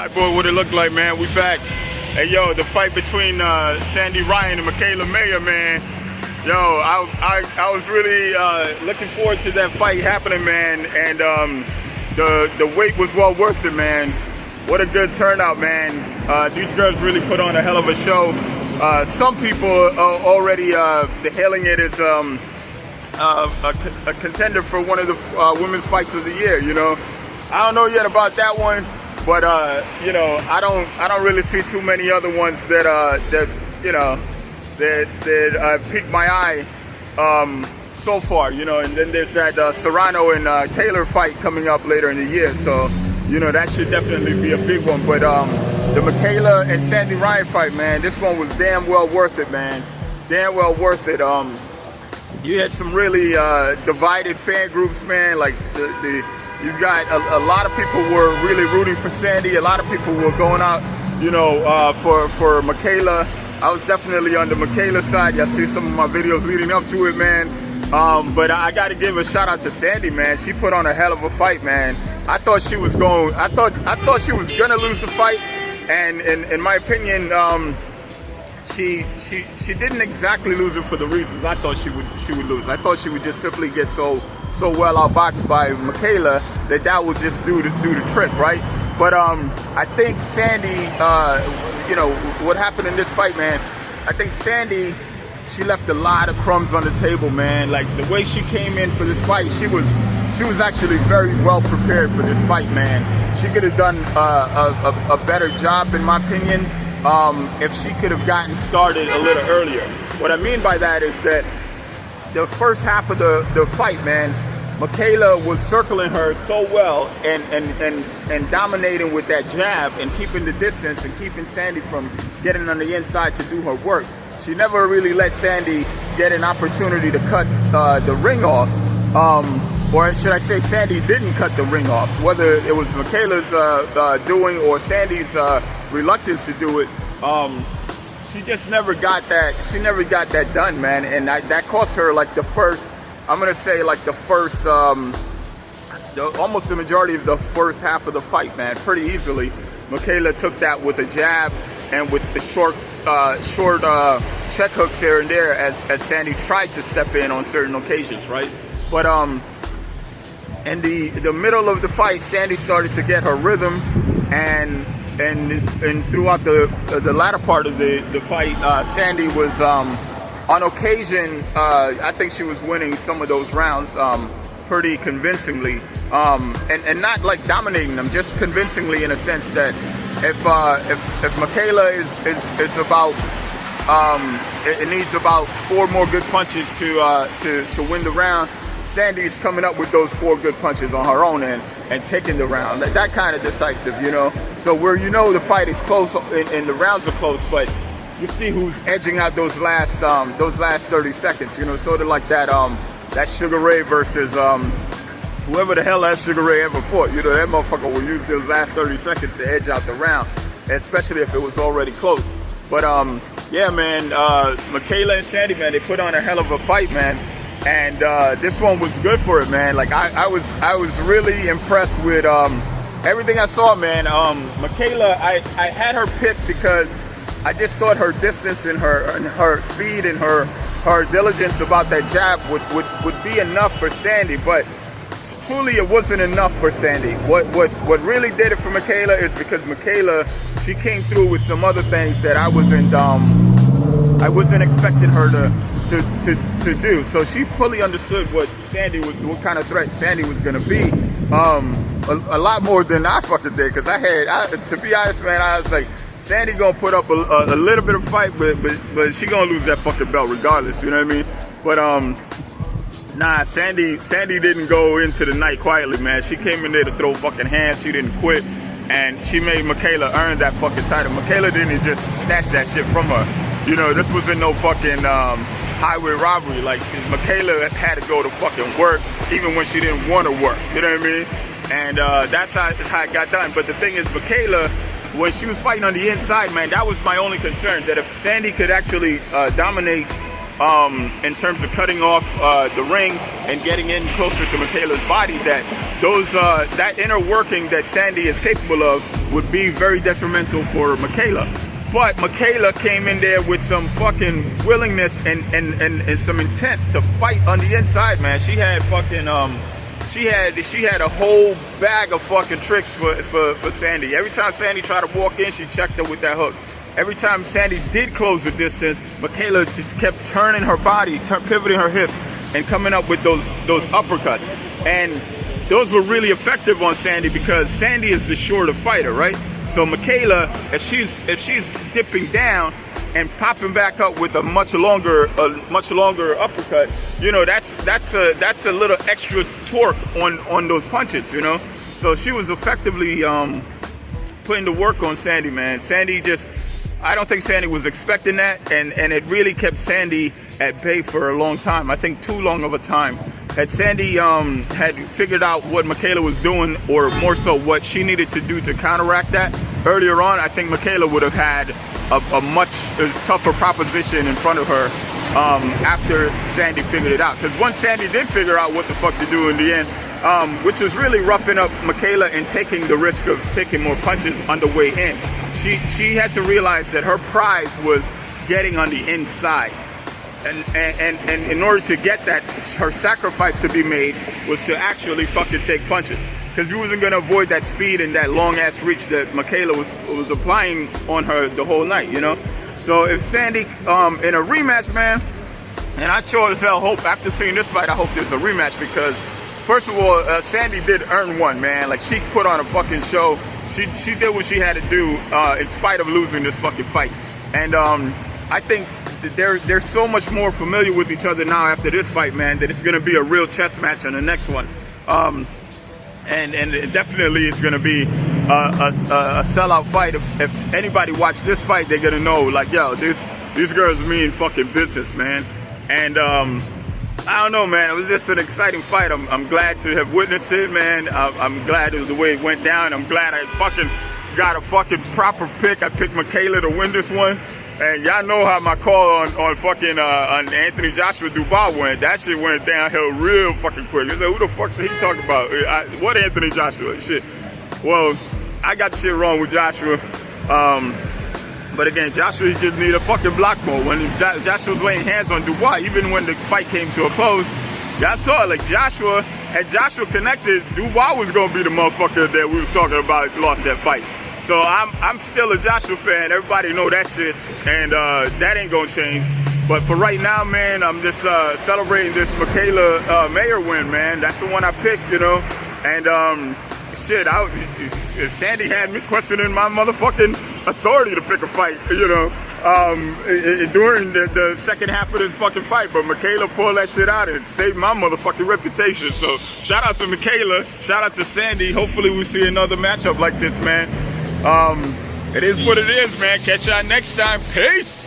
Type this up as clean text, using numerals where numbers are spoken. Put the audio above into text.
Boy, what it looked like, man. We back. Hey, yo, the fight between Sandy Ryan and Mikaela Mayer, man. Yo, I was really looking forward to that fight happening, man. And the wait was well worth it, man. What a good turnout, man. These girls really put on a hell of a show. Some people are already hailing it as a contender for one of the women's fights of the year. You know, I don't know yet about that one. But you know, I don't really see too many other ones that pique my eye so far. You know, and then there's that Serrano and Taylor fight coming up later in the year. So you know, that should definitely be a big one. But the Mikaela and Sandy Ryan fight, man, this one was damn well worth it, man. Damn well worth it. You had some really divided fan groups, man. Like you got a lot of people were really rooting for Sandy. A lot of people were going out, you know, for Mikaela. I was definitely on the Mikaela side. Y'all see some of my videos leading up to it, man. But I got to give a shout out to Sandy, man. She put on a hell of a fight, man. I thought she was going. I thought she was gonna lose the fight, and in my opinion, she didn't exactly lose it for the reasons I thought she would lose. I thought she would just simply get so well outboxed by Mikaela that would just do the trick, right? But I think Sandy, you know, what happened in this fight, man, I think Sandy, she left a lot of crumbs on the table, man. Like the way she came in for this fight, she was actually very well prepared for this fight, man. She could have done a better job, in my opinion, if she could have gotten started a little earlier. What I mean by that is that the first half of the fight, man, Mikaela was circling her so well and dominating with that jab and keeping the distance and keeping Sandy from getting on the inside to do her work. She never really let Sandy get an opportunity to cut the ring off. Or should I say Sandy didn't cut the ring off. Whether it was Mikaela's doing or Sandy's reluctance to do it, she just never got that. She never got that done, man. And that cost her like the first. I'm gonna say like the first, almost the majority of the first half of the fight, man. Pretty easily, Mikaela took that with a jab and with the short check hooks here and there as Sandy tried to step in on certain occasions, right? But in the middle of the fight, Sandy started to get her rhythm, and throughout the latter part of the fight, Sandy was on occasion, I think she was winning some of those rounds pretty convincingly, and not like dominating them, just convincingly in a sense that if Mikaela is about it needs about 4 more good punches to win the round, Sandy's coming up with those 4 good punches on her own end and taking the round. That kind of decisive, you know. So where you know the fight is close and the rounds are close, but you see who's edging out those last 30 seconds, you know, sort of like that Sugar Ray versus whoever the hell that Sugar Ray ever fought. You know, that motherfucker will use those last 30 seconds to edge out the round, especially if it was already close. But yeah, man, Mikaela and Sandy, man, they put on a hell of a fight, man. And this one was good for it, man. Like I was really impressed with everything I saw, man. Mikaela, I had her picked because I just thought her distance and her speed and her diligence about that jab would be enough for Sandy, but truly it wasn't enough for Sandy. What really did it for Mikaela is because Mikaela, she came through with some other things that I wasn't expecting her to do. So she fully understood what kind of threat Sandy was gonna be. A lot more than I fucking did, because to be honest, man, I was like, Sandy gonna put up a little bit of fight, but she gonna lose that fucking belt regardless. You know what I mean? But nah, Sandy didn't go into the night quietly, man. She came in there to throw fucking hands. She didn't quit, and she made Mikaela earn that fucking title. Mikaela didn't just snatch that shit from her. You know, this wasn't no fucking highway robbery. Like, Mikaela had to go to fucking work, even when she didn't want to work. You know what I mean? And that's how it got done. But the thing is, Mikaela, when she was fighting on the inside, man, that was my only concern. That if Sandy could actually dominate in terms of cutting off the ring and getting in closer to Mikaela's body, that that inner working that Sandy is capable of would be very detrimental for Mikaela. But Mikaela came in there with some fucking willingness and some intent to fight on the inside, man. She had fucking she had a whole bag of fucking tricks for Sandy. Every time Sandy tried to walk in, she checked her with that hook. Every time Sandy did close the distance, Mikaela just kept turning her body, pivoting her hips, and coming up with those uppercuts. And those were really effective on Sandy because Sandy is the shorter fighter, right? So Mikaela, if she's dipping down and popping back up with a much longer uppercut, you know, that's a little extra torque on those punches, you know. So she was effectively putting the work on Sandy, man. Sandy I don't think Sandy was expecting that, and it really kept Sandy at bay for a long time. I think too long of a time. Had Sandy had figured out what Mikaela was doing, or more so what she needed to do to counteract that earlier on, I think Mikaela would have had a much tougher proposition in front of her after Sandy figured it out. Because once Sandy did figure out what the fuck to do in the end, which was really roughing up Mikaela and taking the risk of taking more punches on the way in, she had to realize that her prize was getting on the inside. And in order to get that, her sacrifice to be made was to actually fucking take punches. Because you wasn't going to avoid that speed and that long-ass reach that Mikaela was applying on her the whole night, you know? So if Sandy, in a rematch, man, and I sure as hell hope, after seeing this fight, I hope there's a rematch because, first of all, Sandy did earn one, man. Like, she put on a fucking show. She did what she had to do in spite of losing this fucking fight. And I think they're so much more familiar with each other now after this fight, man, that it's going to be a real chess match on the next one. And it definitely it's going to be a sellout fight. If anybody watched this fight, they're going to know, like, yo, these girls mean fucking business, man. And I don't know, man, it was just an exciting fight. I'm glad to have witnessed it, man. I'm glad it was the way it went down. I'm glad I fucking got a fucking proper pick. I picked Mikaela to win this one. And y'all know how my call on fucking on Anthony Joshua Dubois went. That shit went downhill real fucking quick. You said, who the fuck did he talk about? What Anthony Joshua? Shit. Well, I got the shit wrong with Joshua. But again, Joshua just need a fucking block more. When Joshua was laying hands on Dubois, even when the fight came to a close, y'all saw it. Like, had Joshua connected, Dubois was gonna be the motherfucker that we was talking about lost that fight. So I'm still a Joshua fan. Everybody know that shit, and that ain't gonna change. But for right now, man, I'm just celebrating this Mikaela Mayer win, man. That's the one I picked, you know. And shit, Sandy had me questioning my motherfucking authority to pick a fight, you know, during the second half of this fucking fight. But Mikaela pulled that shit out and saved my motherfucking reputation. So shout out to Mikaela, shout out to Sandy. Hopefully we see another matchup like this, man. It is what it is, man. Catch y'all next time. Peace.